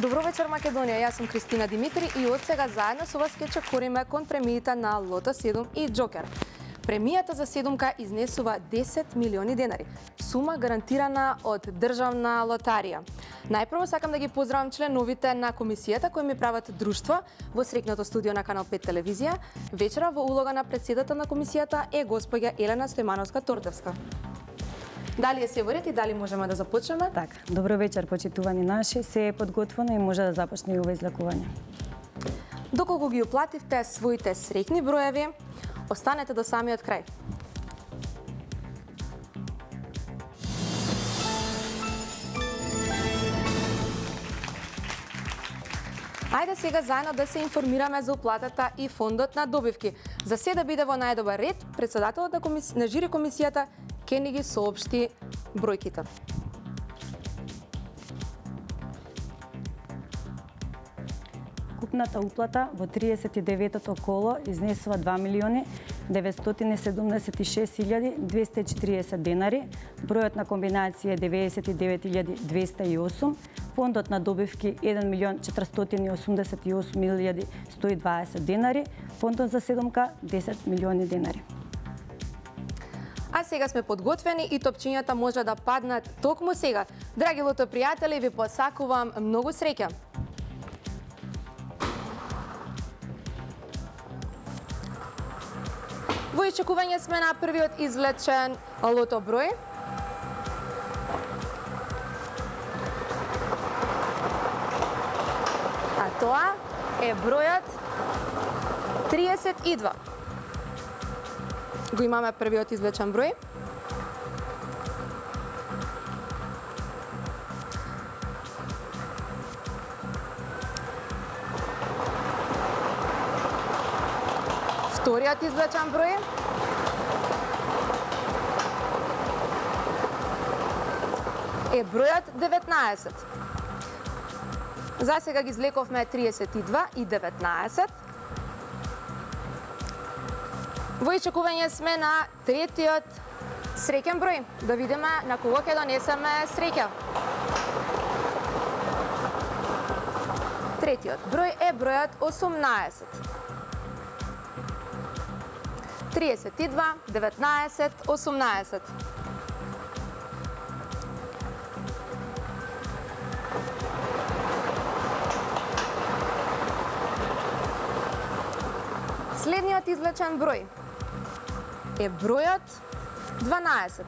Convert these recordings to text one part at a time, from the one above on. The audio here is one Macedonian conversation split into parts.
Добро вечер, Македонија. Јас сум Кристина Димитри и од сега заедно со вас ќе чекориме кон премиите на Лото 7 и Джокер. Премијата за седумка изнесува 10 милиони денари, сума гарантирана од Државна лотарија. Најпрво сакам да ги поздравам членовите на комисијата кои ми прават друштво во срекното студио на Канал 5 телевизија. Вечера во улога на претседател на комисијата е госпоѓа Елена Стојмановска-Тордевска. Дали е се во ред и дали можеме да започнеме? Така, добро вечер, почитувани наши. Се е подготвено и може да започне и ова излекување. Доколку ги уплативте своите среќни броеви, останете до самиот крај. Ајде сега заедно да се информираме за уплатата и фондот на добивки. За се да биде во најдобар ред, претседателот на жири комисијата ќе ни ги соопшти бројките. Купната уплата во 39-тото коло изнесува 2 милиони 976.240 денари, бројот на комбинација е 99.208, фондот на добивки 1.488.120 денари, фондот за седумка 10 милиони денари. А сега сме подготвени и топчињата може да паднат токму сега. Драги лото пријатели, ви посакувам многу среќа. Во изчекување сме на првиот извлечен лото број. А тоа е бројот 32. Го имаме првиот извлечен број. Вториот извлечен број е бројот 19. За сега ги извлековме 32 и 19. Во изчекување сме на третиот среќен број. Да видиме на кого ќе донесеме среќа. Третиот број е бројот 18. 32, 19, 18. Следниот извлечен број е бројот 12.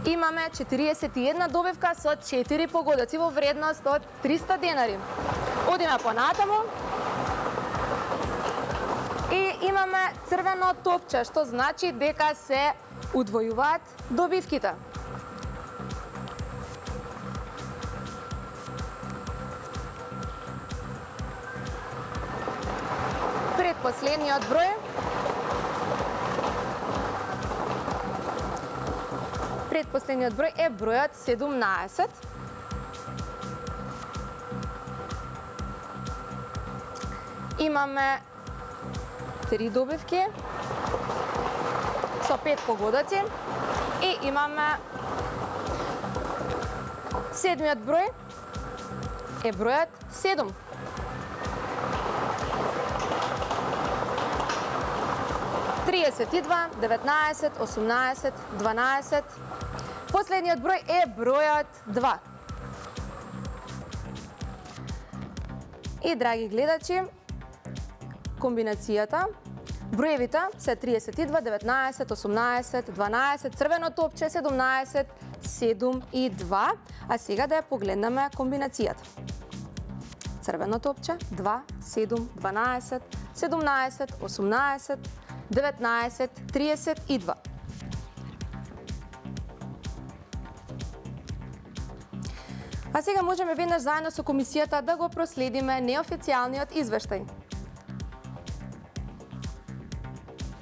Имаме 41 добивка со 4 погодоци во вредност од 300 денари. Одиме понатаму. И имаме црвено топче, што значи дека се удвојуваат добивките. Предпоследниот број е бројот 17. Имаме 3 добивки со 5 погодоци и имаме седмиот број е бројот 7. Триесет и 19, 18, 12. Последниот број е бројот 2. И, драги гледачи, комбинацијата, броевите се 32, 19, 18, 12, црвено топче 17, 7 и 2. А сега да ја погледнеме комбинацијата. Црвено топче 2, 7, 12, 17, 18, 19, 32. А сега можеме веднаш заедно со комисијата да го проследиме неофицијалниот извештај.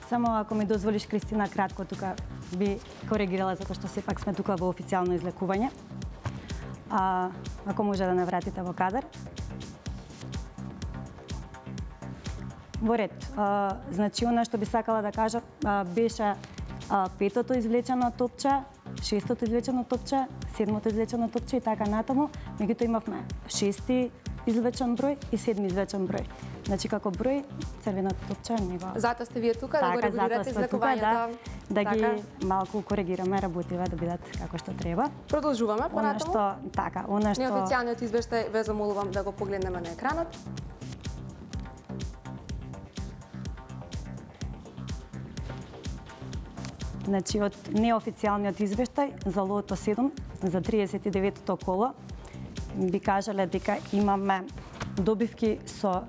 Само ако ми дозволиш, Кристина, кратко тука би коригирала, затоа што сепак сме тука во официјално излекување. Ако може да не вратите во кадар. Во ред. Значи, она што би сакала да кажам беше петото извлечено топче 6-то извлечено топче, 7-то извлечено топче и така натаму. Меѓутоа имавме 6-ти извлечен број и 7-ми извлечен број. Значи како број црвеното топче него. Затоа сте вие тука да го регулирате излекувањето. Да ги малку коригираме работиве да бидат како што треба. Продолжуваме понатаму. Она што неофицијалниот извештај ве замолувам да го погледнеме на екранот. Значи, од неофицијалниот извештај за лото 7, за 39-то коло, би кажале дека имаме добивки со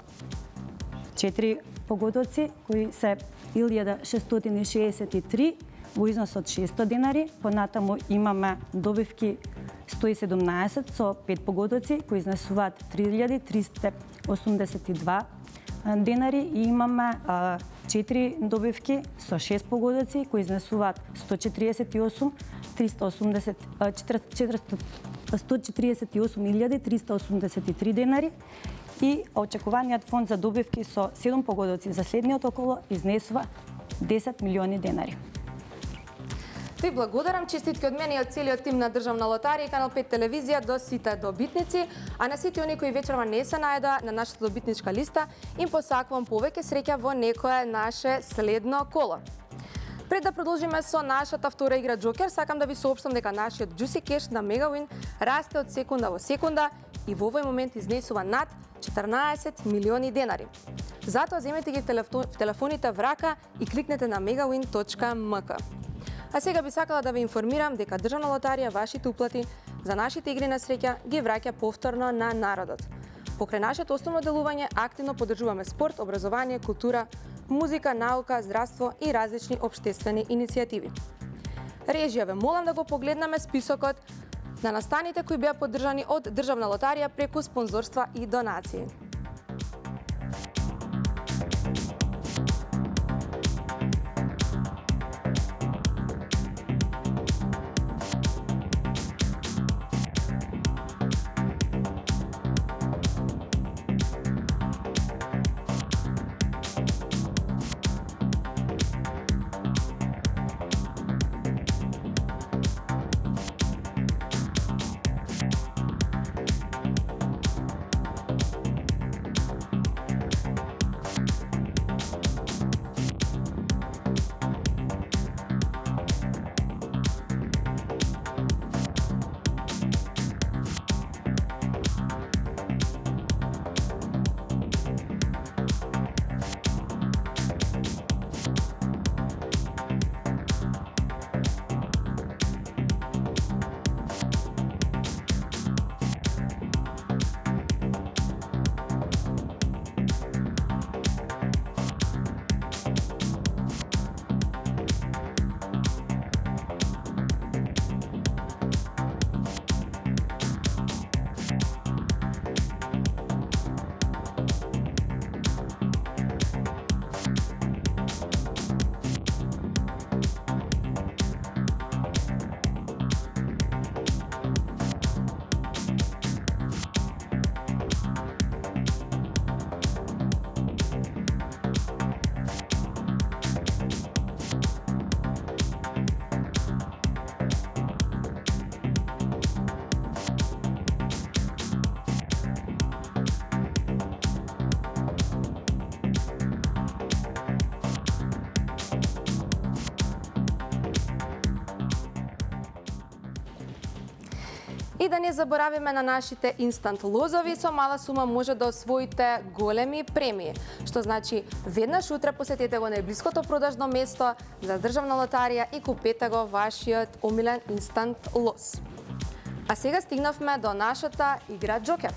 4 погодоци, кои се 1663 во износ од 600 денари. Понатаму имаме добивки 117 со 5 погодоци, кои изнесуваат 3382 денари и имаме 4 добивки со 6 погодоци кои изнесуваат 148.383 денари и очекуваниот фонд за добивки со 7 погодоци за следниот около изнесува 10 милиони денари. Ви благодарам, честитки од мене и од целиот тим на Државна лотарија и Канал 5 телевизија до сите добитници, а на сите оние кои вечерва не се најдоа на нашата добитничка листа, им посакувам повеќе среќа во некое наше следно коло. Пред да продолжиме со нашата втора игра Джокер, сакам да ви соопштам дека нашиот Juicy Cash на Megawin расте од секунда во секунда и во овој момент изнесува над 14 милиони денари. Затоа земете ги в телефоните в рака и кликнете на megawin.mk. А сега би сакала да ви информирам дека Државна лотарија вашите уплати за нашите игри на среќа ги враќа повторно на народот. Покрај нашето основно делување, активно поддржуваме спорт, образование, култура, музика, наука, здравство и различни општествени иницијативи. Режија ве молам да го погледнеме списокот на настаните кои беа поддржани од Државна лотарија преку спонзорства и донации. И да не заборавиме на нашите инстант лозови, со мала сума може да освоите големи премии. Што значи, веднаш утре посетете го најблиското продажно место за Државна лотарија и купете го вашиот омилен инстант лоз. А сега стигнавме до нашата игра Джокер.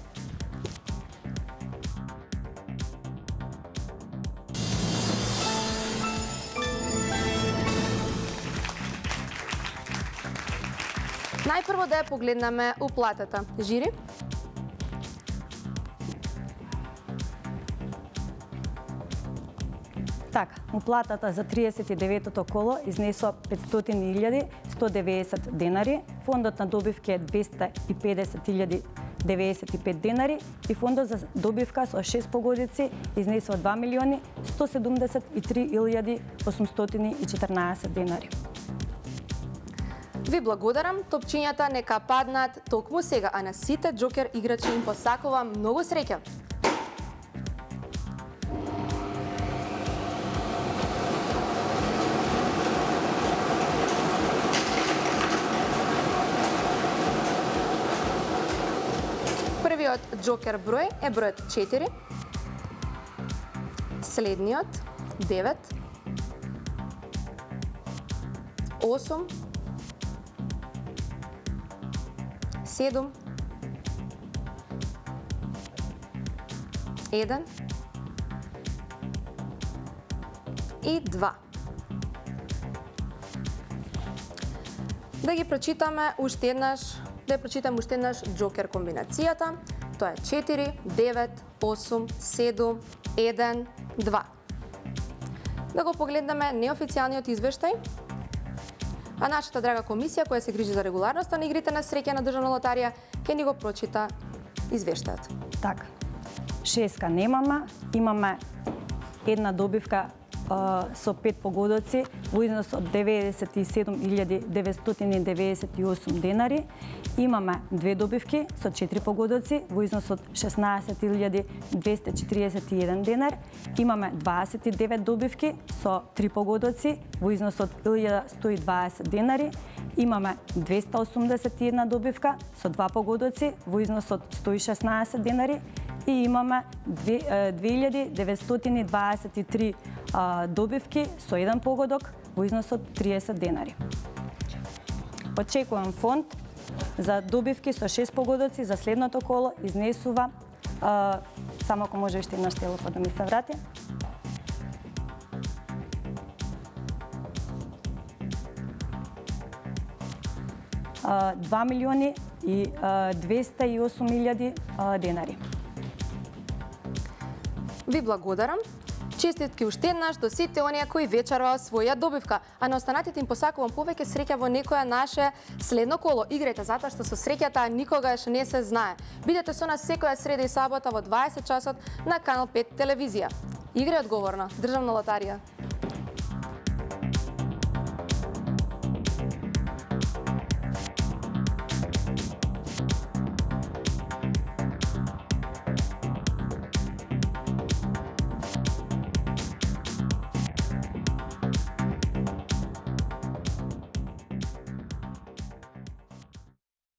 Најпрво да ја погледнеме уплатата. Жири? Така, уплатата за 39-то коло изнесува 500.190 денари, фондот на добивки е 250.095 денари и фондот за добивка со 6 погодици изнесува 2.173.814 денари. Ви благодарам, топчињата нека паднат токму сега, а на сите Джокер играчи им посакувам многу среќа. Првиот Джокер број е бројот 4, следниот 9, 8, 7, 1 и 2. Да ги прочитаме уште еднаш, Джокер комбинацијата. Тоа е 4, 9, 8, 7, 1, 2. Да го погледнеме неофицијалниот извештај. А нашата драга комисија, која се грижи за регуларноста на игрите на среќа на Државна лотарија, ќе ни го прочита извештајот. Така. Шеска немаме, имаме една добивка со 5 погодоци во износ од 97.998 денари. Имаме две добивки со 4 погодоци во износ од 16.241 денар. Имаме 29 добивки со 3 погодоци во износ од 1.120 денари. Имаме 281 добивка со 2 погодоци во износ од 116 денари. И имаме 2923 добивки со 1 погодок во износ од 30 денари. Очекувам фонд за добивки со 6 погодоци за следното коло изнесува, само ако може уште еднаш телефон да ми се врати. Uh, 2.208.000 денари. Ви благодарам. Честитки уште еднаш до сите оние кои вечерва освоја добивка, а на останатите им посакувам повеќе среќа во некоја наше следно коло. Играјте затоа што со среќата никогаш не се знае. Бидете со нас секоја среда и сабота во 20 часот на Канал 5 телевизија. Играј одговорно. Државна лотарија.